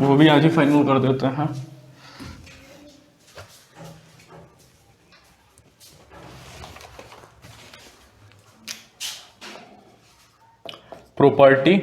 वो भी आज ही फाइनल कर देते हैं। Property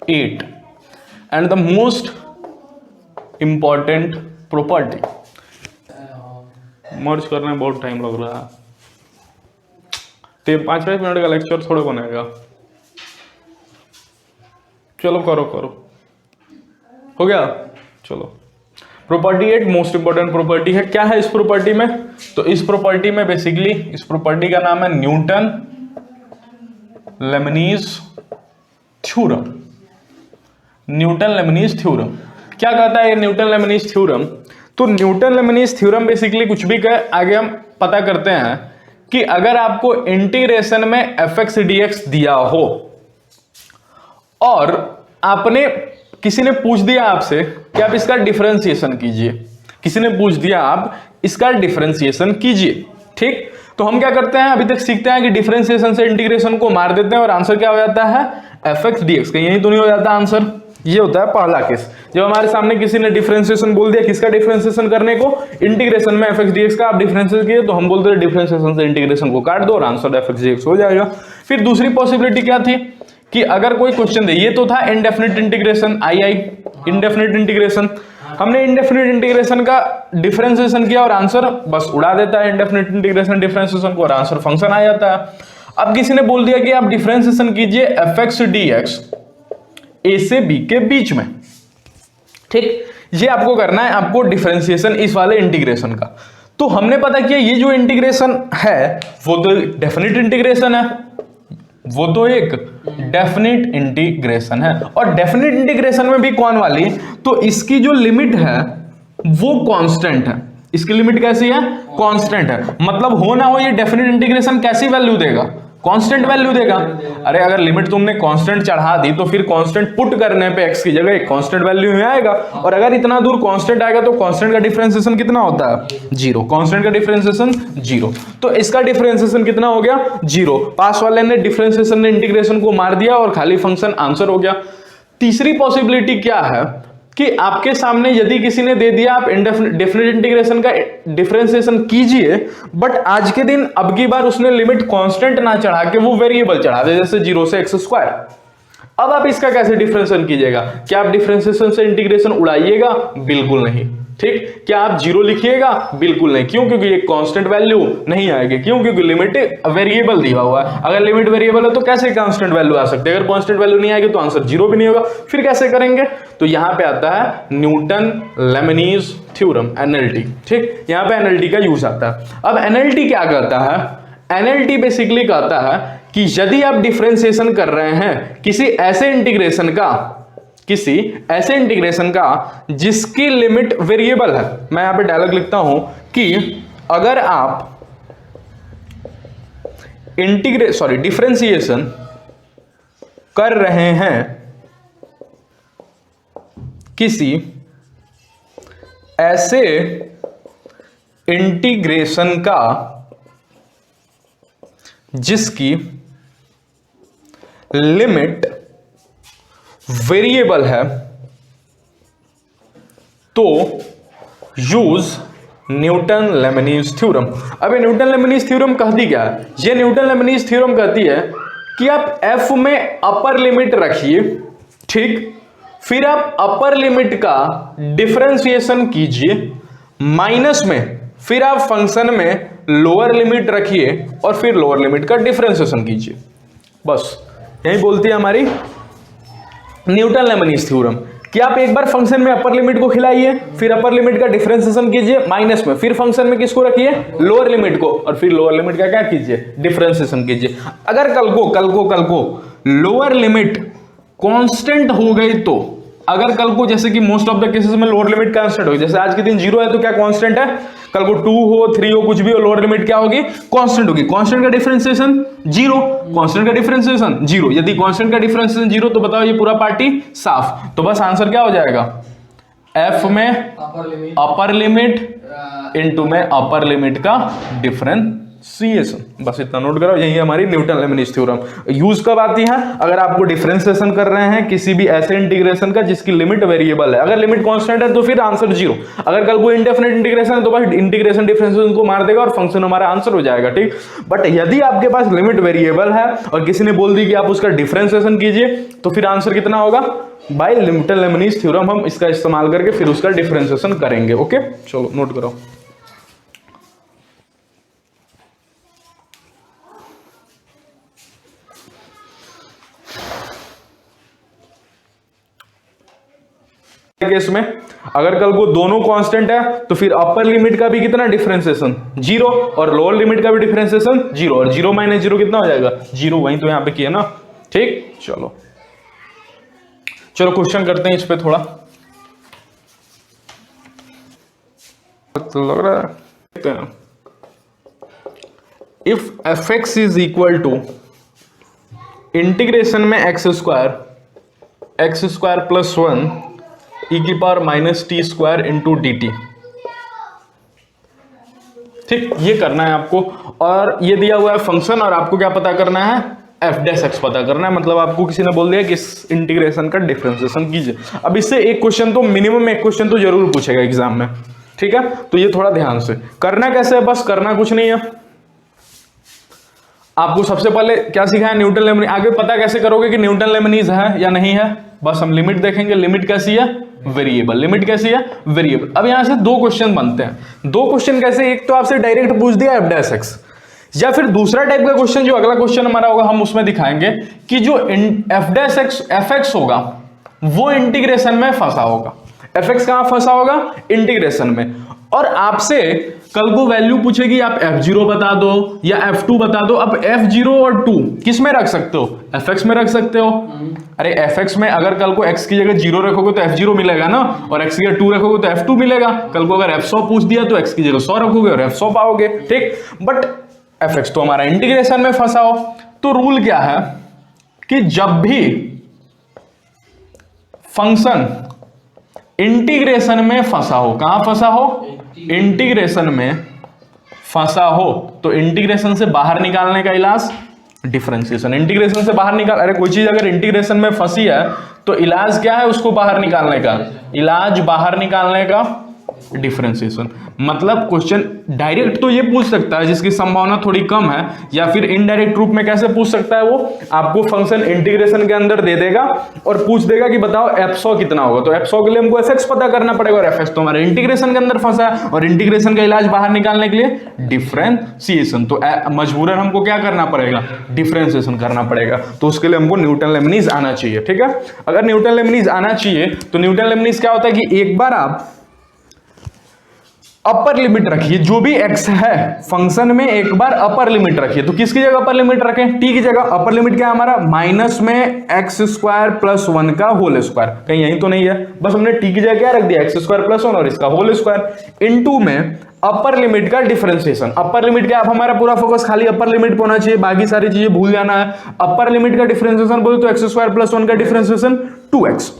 8 and the most important property. Merge करने में बहुत टाइम लग रहा है, तो 5-5 मिनट का लेक्चर थोड़ा बनेगा। चलो करो हो गया। चलो प्रॉपर्टी 8 मोस्ट इंपॉर्टेंट प्रॉपर्टी है। क्या है इस प्रॉपर्टी में? तो इस प्रॉपर्टी में बेसिकली इस प्रॉपर्टी का नाम है Newton Leibniz theorem. Newton Leibniz theorem क्या कहता है ये न्यूटन लेमनीज थ्योरम? तो न्यूटन लेमनीज थ्योरम बेसिकली कुछ भी कहे, आगे हम पता करते हैं कि अगर आपको इंटीग्रेशन में fx dx दिया हो और आपने किसी ने पूछ दिया आपसे कि आप इसका डिफरेंशिएशन कीजिए, किसी ने पूछ दिया आप इसका डिफरेंशिएशन कीजिए, ठीक? तो हम क्या करते हैं, अभी तक सीखते हैं कि डिफरेंशिएशन से इंटीग्रेशन को मार देते हैं और आंसर क्या हो जाता है fx dx। कहीं यही तो नहीं हो जाता आंसर? ये होता है पहला केस, जब हमारे सामने किसी ने डिफरेंशिएशन बोल दिया, किसका डिफरेंशिएशन करने को? इंटीग्रेशन में fx dx का आप डिफरेंशिएशन किए, तो हम बोलते हैं डिफरेंशिएशन से इंटीग्रेशन को काट दो और आंसर fx dx हो जाएगा। फिर दूसरी पॉसिबिलिटी क्या थी कि अगर कोई क्वेश्चन दे, ये तो था इनडेफिनिट इंटीग्रेशन, इनडेफिनिट इंटीग्रेशन। हमने इनडेफिनिट इंटीग्रेशन का डिफरेंशिएशन किया और आंसर बस उड़ा देता है इनडेफिनिट इंटीग्रेशन डिफरेंशिएशन को और आंसर फंक्शन आ जाता है। अब किसी ने बोल दिया कि आप डिफरेंशिएशन कीजिए fx dx a से b के बीच में, ठीक? ये आपको करना है, आपको डिफरेंशिएशन इस वाले इंटीग्रेशन का। तो हमने पता किया ये जो इंटीग्रेशन है वो तो डेफिनिट इंटीग्रेशन है, वो तो एक डेफिनिट इंटीग्रेशन है। और डेफिनिट इंटीग्रेशन में भी कौन वाली? तो इसकी जो लिमिट है वो कांस्टेंट है। इसकी लिमिट कैसी है? कांस्टेंट है। मतलब हो ना हो ये डेफिनिट इंटीग्रेशन कैसी वैल्यू देगा? कांस्टेंट वैल्यू देगा। अरे अगर लिमिट तुमने कांस्टेंट चढ़ा दी तो फिर कांस्टेंट पुट करने पे x की जगह एक कांस्टेंट वैल्यू में आएगा, और अगर इतना दूर कांस्टेंट आएगा तो कांस्टेंट का डिफरेंशिएशन कितना होता है? 0। कांस्टेंट का डिफरेंशिएशन 0, तो इसका डिफरेंशिएशन कितना हो गया? 0। पास वाले ने डिफरेंशिएशन ने इंटीग्रेशन को मार दिया और खाली फंक्शन आंसर हो गया। तीसरी पॉसिबिलिटी क्या है कि आपके सामने यदि किसी ने दे दिया आप डेफिनिट इंटीग्रेशन का डिफरेंशिएशन कीजिए, बट आज के दिन अब की बार उसने लिमिट कांस्टेंट ना चढ़ा के वो वेरिएबल चढ़ा दे, जैसे 0 से x स्क्वायर। अब आप इसका कैसे डिफरेंशिएशन कीजिएगा? क्या आप डिफरेंशिएशन से इंटीग्रेशन उड़ाइएगा? बिल्कुल नहीं, ठीक? क्या आप 0 लिखिएगा? बिल्कुल नहीं। क्यों? क्योंकि ये कांस्टेंट वैल्यू नहीं आएगी। क्यों? क्योंकि लिमिट वेरिएबल दिया हुआ है। अगर लिमिट वेरिएबल है तो कैसे कांस्टेंट वैल्यू आ सकती है? अगर कांस्टेंट वैल्यू नहीं आएगी तो आंसर 0 भी नहीं होगा। फिर कैसे करेंगे? तो यहां पे आता है न्यूटन लेमनीज थ्योरम, एनएलटी, ठीक? यहां पे एनएलटी का यूज आता है। अब एनएलटी क्या कहता है? एनएलटी बेसिकली कहता है कि यदि आप डिफरेंशिएशन कर रहे हैं किसी ऐसे इंटीग्रेशन का जिसकी लिमिट वेरिएबल है, मैं यहां पे डायलॉग लिखता हूं कि अगर आप डिफरेंशिएशन कर रहे हैं किसी ऐसे इंटीग्रेशन का जिसकी लिमिट वेरिएबल है, तो यूज न्यूटन लेमनीज थ्योरम। अब ये न्यूटन लेमनीज थ्योरम कहती क्या है? ये न्यूटन लेमनीज थ्योरम कहती है कि आप f में अपर लिमिट रखिए, ठीक? फिर आप अपर लिमिट का डिफरेंशिएशन कीजिए, माइनस में फिर आप फंक्शन में लोअर लिमिट रखिए और फिर लोअर लिमिट का डिफरेंशिएशन कीजिए। बस यही बोलती है हमारी न्यूटन लेमनीज थ्योरम कि आप एक बार फंक्शन में अपर लिमिट को खिलाइए, फिर अपर लिमिट का डिफरेंशिएशन कीजिए माइनस में, फिर फंक्शन में किसको रखिए? लोअर लिमिट को, और फिर लोअर लिमिट का क्या कीजिए? डिफरेंशिएशन कीजिए। अगर कल को लोअर लिमिट कांस्टेंट हो गई तो, अगर कल को जैसे कि मोस्ट ऑफ द केसेस में लोअर लिमिट कांस्टेंट होगी, जैसे आज के दिन 0 है तो क्या कांस्टेंट है? कल को 2 हो 3 हो कुछ भी हो, लोअर लिमिट क्या होगी? कांस्टेंट होगी। कांस्टेंट का डिफरेंशिएशन 0, कांस्टेंट का डिफरेंशिएशन 0। यदि कांस्टेंट का डिफरेंशिएशन 0 तो बताओ ये पूरा पार्टी साफ। तो बस आंसर क्या हो जाएगा? f में अपर लिमिट इनटू में अपर लिमिट का डिफरेंशिएशन। डिफरेंशिएशन, बस इतना नोट करो, यही हमारी न्यूटन लेमनिज थ्योरम। यूज कब आती है? अगर आपको डिफरेंशिएशन कर रहे हैं किसी भी ऐसे इंटीग्रेशन का जिसकी लिमिट वेरिएबल है। अगर लिमिट कांस्टेंट है तो फिर आंसर 0, अगर कल को इंडेफिनिट इंटीग्रेशन है तो बस इंटीग्रेशन डिफरेंशिएशन को मार देगा और फंक्शन हमारा आंसर हो जाएगा, ठीक। बट यदि आपके पास लिमिट वेरिएबल है और किसी ने बोल दी कि आप उसका डिफरेंशिएशन कीजिए, तो फिर आंसर कितना होगा? बाय न्यूटन लेमनिज थ्योरम हम इसका इस्तेमाल करके फिर उसका डिफरेंशिएशन करेंगे। ओके, चलो नोट करो। केस में अगर कल को दोनों कांस्टेंट है तो फिर अपर लिमिट का भी कितना डिफरेंशिएशन 0 और लोअर लिमिट का भी डिफरेंशिएशन 0, और 0 माइनस 0 कितना हो जाएगा? 0। वही तो यहां पे किया ना, ठीक। चलो क्वेश्चन करते हैं इस पे थोड़ा, तो लग रहा है if fx is equal to integration में x स्क्वायर प्लस 1 e की power minus t square into d t, ठीक, ये करना है आपको। और ये दिया हुआ है फंक्शन, और आपको क्या पता करना है? f डैश x पता करना है। मतलब आपको किसी ने बोल दिया कि इस इंटीग्रेशन का डिफरेंशिएशन कीजिए। अब इससे एक क्वेश्चन तो मिनिमम एक क्वेश्चन तो जरूर पूछेगा एग्जाम में, ठीक है। तो ये थोड़ा ध्यान से करना। कैसे है? बस करना कुछ नहीं है, आपको सबसे पहले क्या सीखा है? न्यूटन लेमनिज। आगे पता कैसे करोगे कि न्यूटन लेमनिज है या नहीं है? बस हम लिमिट देखेंगे। लिमिट कैसी है? वेरिएबल। लिमिट कैसी है? वेरिएबल। अब यहां से दो क्वेश्चन बनते हैं। दो क्वेश्चन कैसे? एक तो आपसे डायरेक्ट पूछ दिया f डैश x, या फिर दूसरा टाइप का क्वेश्चन जो अगला क्वेश्चन हमारा होगा हम उसमें दिखाएंगे कि जो f डैश x fx होगा वो इंटीग्रेशन में फंसा होगा। fx कहां फंसा होगा? इंटीग्रेशन में। और आपसे कल को वैल्यू पूछेगी, आप f0 बता दो या f2 बता दो। अब f0 और 2 किस में रख सकते हो? fx में रख सकते हो। अरे fx में अगर कल को x की जगह 0 रखोगे तो f0 मिलेगा ना, और x की जगह 2 रखोगे तो f2 मिलेगा। कल को अगर f100 पूछ दिया तो x की जगह 100 रखोगे और f100 पाओगे, ठीक। बट fx तो हमारा इंटीग्रेशन में फंसा हो, तो रूल क्या है कि जब भी फंक्शन इंटीग्रेशन में फंसा हो, कहां फंसा हो? इंटीग्रेशन में फंसा हो, तो इंटीग्रेशन से बाहर निकालने का इलाज डिफरेंशिएशन। इंटीग्रेशन से बाहर निकाल, अरे कोई चीज अगर इंटीग्रेशन में फंसी है तो इलाज क्या है? उसको बाहर निकालने का इलाज, बाहर निकालने का डिफरेंशिएशन। मतलब क्वेश्चन डायरेक्ट तो ये पूछ सकता है जिसकी संभावना थोड़ी कम है, या फिर इनडायरेक्ट रूप में कैसे पूछ सकता है? वो आपको फंक्शन इंटीग्रेशन के अंदर दे देगा और पूछ देगा कि बताओ f100 कितना होगा। तो f100 के लिए हमको fx पता करना पड़ेगा, और fx तो हमारे इंटीग्रेशन के अंदर फंसा है, और इंटीग्रेशन का इलाज बाहर निकालने के लिए डिफरेंशिएशन। तो मजबूरन हमको क्या करना पड़ेगा? डिफरेंशिएशन करना पड़ेगा। तो उसके लिए हमको न्यूटन लेमनिज आना चाहिए, ठीक है। अगर न्यूटन लेमनिज आना चाहिए तो न्यूटन लेमनिज क्या होता है कि एक बार आप अपर लिमिट रखिए, जो भी x है फंक्शन में एक बार अपर लिमिट रखिए। तो किसकी जगह अपर लिमिट रखें? t की जगह। अपर लिमिट क्या है हमारा? माइनस में x स्क्वायर प्लस 1 का होल स्क्वायर। कहीं यही तो नहीं है, बस हमने t की जगह क्या रख दिया? x स्क्वायर प्लस 1 और इसका होल स्क्वायर इनटू में अपर लिमिट का डिफरेंशिएशन। अपर लिमिट क्या? अब हमारा पूरा फोकस खाली अपर लिमिट पे होना चाहिए, बाकी सारी चीजें भूल जाना है। अपर लिमिट का डिफरेंशिएशन बोले तो x स्क्वायर प्लस 1 का डिफरेंशिएशन 2x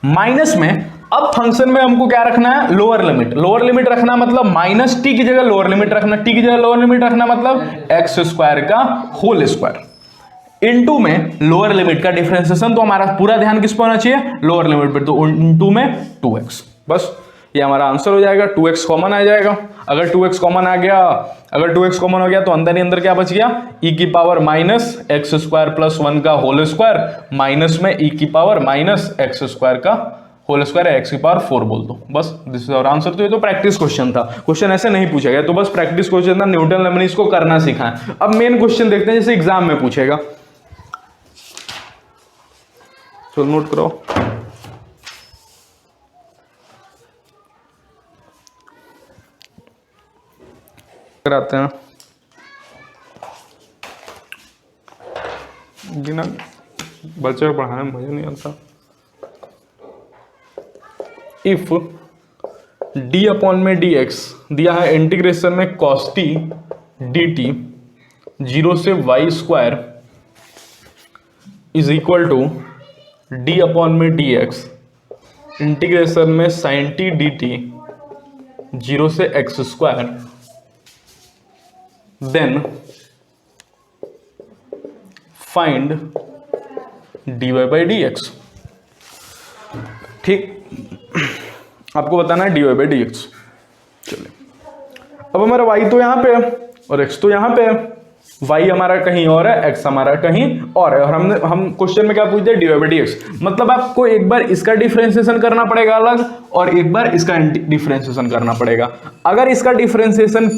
माइनस में। अब फंक्शन में हमको क्या रखना है? Lower limit. लोअर लिमिट रखना मतलब माइनस टी की जगह लोअर लिमिट रखना, टी की जगह लोअर लिमिट रखना मतलब एक्स स्क्वायर का होल स्क्वायर इनटू में लोअर लिमिट का डिफरेंशिएशन। तो हमारा पूरा ध्यान किस पे होना चाहिए? लोअर लिमिट पे। तो इनटू में 2x, बस ये हमारा आंसर हो जाएगा। 2x कॉमन आ जाएगा। अगर 2x कॉमन आ गया, अगर 2x कॉमन हो गया तो अंदर ही अंदर क्या बच गया? e की power minus x square plus 1 का होल स्क्वायर माइनस में e की पावर माइनस एक्स स्क्वायर का होल स्क्वायर है, x की पावर 4 बोल दो, बस दिस इज आवर आंसर। तो ये तो प्रैक्टिस क्वेश्चन था, क्वेश्चन ऐसे नहीं पूछा गया, तो बस प्रैक्टिस क्वेश्चन था, न्यूटन लेमनिज को करना सिखाएं। अब मेन क्वेश्चन देखते हैं जैसे एग्जाम में पूछेगा। चलो नोट करो। कराते हैं बिना बच्चे को पढ़ाने में मजा नहीं आता। इफ d अपॉन में dx दिया है इंटीग्रेशन में cos t dt 0 से y square is equal to d upon में dx इंटीग्रेशन में sin t dt 0 से x square then find dy by dx। ठीक, आपको बताना है dy बाई dx। चलिए, अब हमारा y तो यहां पे है और x तो यहां पे है, y हमारा कहीं और है, x हमारा कहीं और है, और हम क्वेश्चन में क्या पूछते हैं, dy बाई dx। मतलब आपको एक बार इसका डिफरेंशिएशन करना पड़ेगा अलग और एक बार इसका डिफरेंशिएशन करना पड़ेगा। अगर इसका डिफरेंशिएशन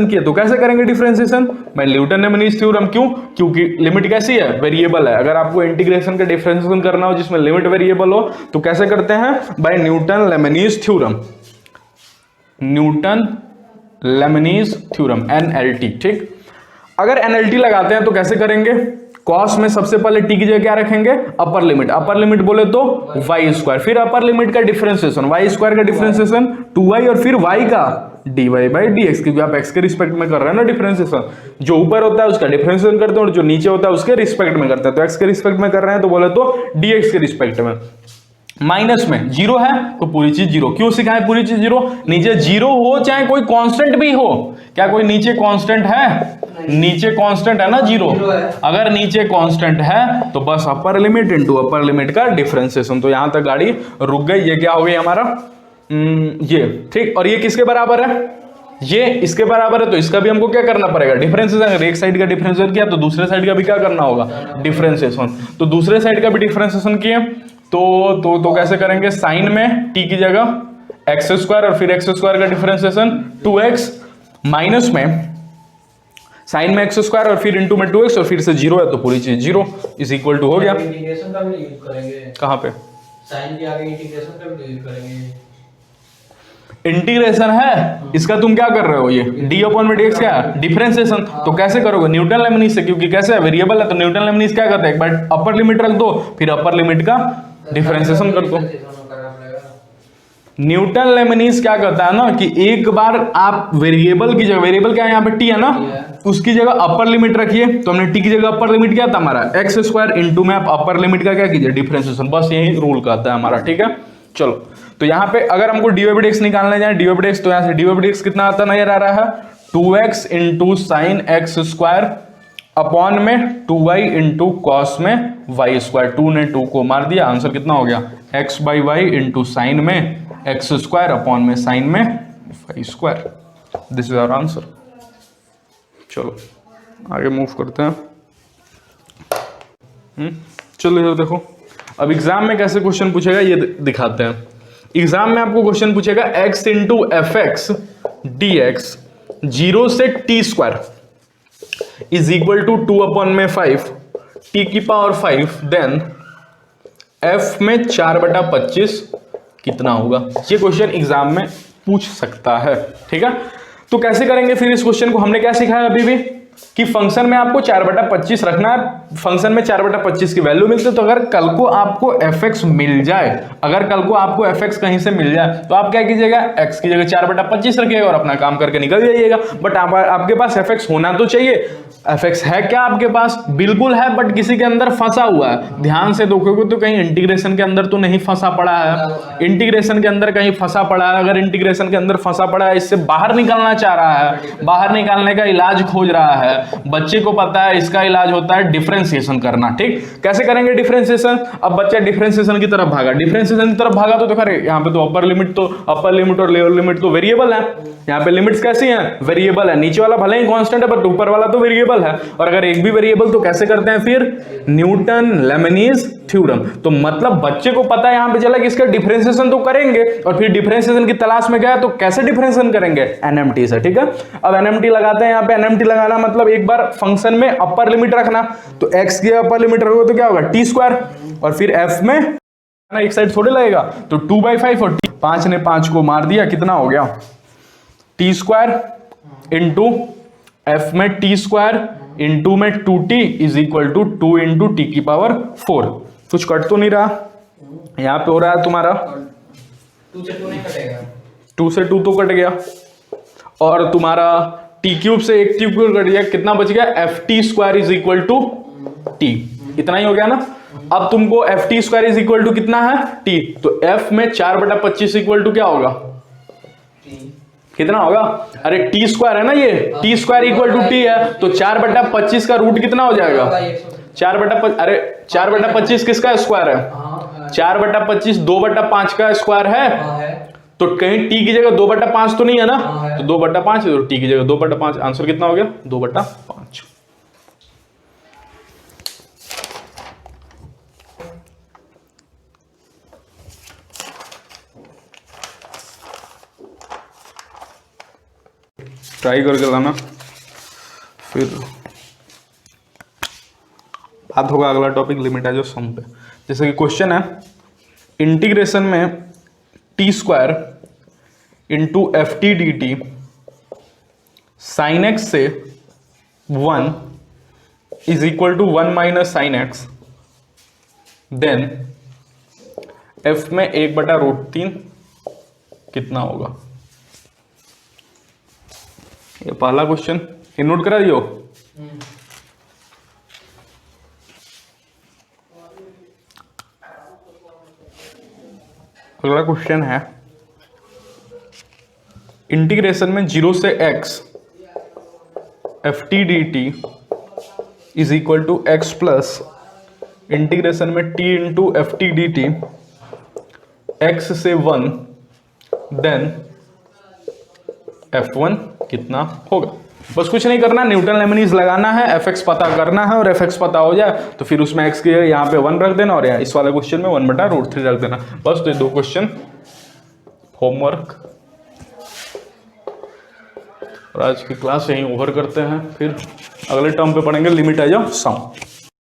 किए तो कैसे करेंगे डिफरेंशिएशन, मैं न्यूटन लेमनीज थ्योरम। क्यों? क्योंकि लिमिट कैसी है, वेरिएबल है। अगर आपको इंटीग्रेशन का डिफरेंशिएशन करना हो जिसमें लिमिट वेरिएबल हो तो कैसे करते हैं, by Newton Leibniz theorem, Newton Leibniz theorem NLT। ठीक, अगर NLT लगाते हैं तो कैसे करेंगे, कॉस में सबसे पहले t की जगह क्या रखेंगे, अपर लिमिट। अपर लिमिट बोले तो y स्क्वायर, फिर अपर लिमिट का डिफरेंशिएशन y स्क्वायर का डिफरेंशिएशन 2y और फिर y का dy बाई dx, क्योंकि आप x के रिस्पेक्ट में कर रहे हैं ना डिफरेंशिएशन। जो ऊपर होता है उसका डिफरेंशिएशन करते हैं और जो नीचे होता है उसके रिस्पेक्ट में करते हैं। तो x के रिस्पेक्ट में कर रहे हैं तो बोले तो dx के रिस्पेक्ट में। माइनस में जीरो है तो पूरी चीज जीरो। क्यों सिखाए पूरी चीज जीरो, नीचे जीरो हो चाहे कोई कांस्टेंट भी हो। क्या कोई नीचे कांस्टेंट है, नीचे कांस्टेंट है ना जीरो। अगर नीचे कांस्टेंट है तो बस upper limit into upper limit का डिफरेंशिएशन। तो यहां तक गाड़ी रुक गई। ये क्या हो गई हमारा, ये ठीक। और ये किसके बराबर है, ये इसके बराबर है, तो इसका भी हमको क्या करना पड़ेगा, डिफरेंशिएशन। अगर एक साइड का डिफरेंशिएशन किया तो दूसरे साइड का भी क्या करना होगा, डिफरेंशिएशन। तो दूसरे साइड का भी डिफरेंशिएशन किए तो कैसे करेंगे, साइन में t की जगह एक्स स्क्वायर और फिर एक्स स्क्वायर का डिफरेंशिएशन 2x, माइनस में साइन में एक्स स्क्वायर और फिर इंटू में 2x और फिर से जीरो है तो पूरी चीज जीरो इज इक्वल टू हो गया। इंटीग्रेशन का भी यूज करेंगे, कहां पे, साइन के आगे इंटीग्रेशन का भी यूज करेंगे। इंटीग्रेशन है इसका, तुम क्या कर रहे हो, ये डी अपॉन में dx क्या है, डिफरेंशिएशन। तो कैसे करोगे, न्यूटन लेमनीज से, क्योंकि कैसे है वेरिएबल है तो न्यूटन लेमनीज क्या करता है, एक बार अपर लिमिट रख दो फिर अपर लिमिट का डिफरेंशिएशन कर दो। न्यूटन लेमनीज क्या करता है ना कि एक बार आप वेरिएबल की जगह, वेरिएबल क्या है यहाँ पे t है ना, उसकी जगह अपर लिमिट रखिए। तो हमने t की जगह अपर लिमिट क्या था हमारा एक्स स्क्वायर, इंटू में आप अपर लिमिट का क्या कीजिए, डिफरेंशिएशन। बस यही रूल कहता है हमारा, ठीक है। चलो, तो यहाँ पे अगर हमको dy बाई dx निकालने जाए, dy बाई dx, तो यहाँ से dy बाई dx कितना आता नजर आ रहा है, 2x into sine x square upon में 2y इंटू कॉस में y स्क्वायर। 2 ने 2 को मार दिया, आंसर कितना हो गया, x by y into sine में एक्स स्क्वायर अपॉन में साइन में y square. This is our answer. चलो आगे मूव करते हैं। चलो इधर देखो, अब एग्जाम में कैसे क्वेश्चन पूछेगा ये दिखाते हैं। एग्जाम में आपको क्वेश्चन पूछेगा x into f x d x 0 से t square is equal to 2 upon में 5 t की पावर 5, देन f में 4/25 कितना होगा। ये क्वेश्चन एग्जाम में पूछ सकता है, ठीक है। तो कैसे करेंगे फिर इस क्वेश्चन को, हमने क्या सीखा है अभी भी कि फंक्शन में आपको 4/25 रखना है। फंक्शन में 4/25 की वैल्यू मिलती है, तो अगर कल को आपको fx मिल जाए, अगर कल को आपको fx कहीं से मिल जाए तो आप क्या कीजिएगा, x की जगह 4/25 रखिएगा और अपना काम करके निकल जाइएगा। बट आपके पास fx होना तो चाहिए। fx है क्या आपके पास, बिल्कुल है, बट किसी के अंदर फंसा हुआ है। ध्यान से देखोगे तो कहीं इंटीग्रेशन के अंदर तो नहीं फंसा पड़ा है, इंटीग्रेशन के अंदर कहीं फंसा पड़ा है। अगर इंटीग्रेशन के अंदर फंसा पड़ा है, इससे बाहर निकलना चाह रहा है, बाहर निकालने का इलाज खोज रहा है, बच्चे को पता है इसका इलाज होता है डिफरेंशिएशन करना, ठीक। कैसे करेंगे डिफरेंशिएशन, अब बच्चा डिफरेंशिएशन की तरफ भागा, डिफरेंशिएशन की तरफ भागा तो देखो यहाँ पे तो अपर लिमिट और लोअर लिमिट तो वेरिएबल है। यहाँ पे लिमिट्स कैसी हैं, वेरिएबल है। नीचे वाला भले ही कांस्टेंट है बट ऊपर वाला तो वेरिएबल है। और अगर एक भी वेरिएबल तो कैसे करते हैं फिर, न्यूटन लेमनीज थ्योरम। तो मतलब बच्चे को पता है यहाँ पे चला कि इसका डिफरेंशिएशन तो करेंगे, और फिर डिफरेंशिएशन की तलाश में गया तो कैसे डिफरेंशिएशन करेंगे, एनएमटी से, ठीक है। अब एनएमटी लगाते हैं। यहाँ पे एनएमटी लगाना मतलब एक बार फंक्शन में अपर लिमिट रखना, तो एक्स की अपर लिमिट रखोगे तो क्या होगा, टी स्क्वायर, और फिर एफ में एक साइड थोड़े लगेगा तो 2/5 और 5 ने 5 को मार दिया, कितना हो गया, टी स्क्वायर इंटू एफ में टी स्क्वायर इंटू में 2t is equal to 2 into t की पावर 4। कुछ कट तो नहीं रहा, यहाँ पे हो रहा है तुम्हारा 2 से 2 नहीं कटेगा, 2 से 2 तो कट गया, और तुम्हारा टी क्यूब से एक टी क्यूब कट गया, कितना बच गया, f t square is equal to t. इतना ही हो गया ना। अब तुमको f t square is equal to कितना है, टी, तो एफ में 4/25 इक्वल टू क्या होगा, कितना होगा? अरे टी स्क्वायर है ना, ये t square equal to t है, तो 4/25 का रूट कितना हो जाएगा? 4/25 किसका स्क्वायर है? 4/25 2/5 का स्क्वायर है। तो कहीं टी की जगह 2/5 तो नहीं है ना, तो 2/5 है, तो टी की जगह 2/5। आंसर कितना हो गया? 2/5। ट्राई करके लाना, फिर बात होगा अगला टॉपिक लिमिट सम पे। जैसे कि क्वेश्चन है, इंटीग्रेशन में t square into f t d t sine x से 1 is equal to 1 minus sine x, then f में 1/√3 कितना होगा? ये पहला क्वेश्चन, ये नोट करा दियो। अगला क्वेश्चन है, इंटीग्रेशन में 0 से x f t d t is equal to x plus integration में t into f t d t x से 1, देन f1 कितना होगा? बस कुछ नहीं करना, न्यूटन लेमनीज लगाना है, fx पता करना है, और fx पता हो जाए तो फिर उसमें x के यहाँ पे 1 रख देना, और यहाँ इस वाले क्वेश्चन में 1/√3 रख देना। बस तो ये 2 क्वेश्चन होमवर्क। और आज की क्लास यहीं ओवर करते हैं, फिर अगले टर्म पे पढ़ेंगे लिमिट सम।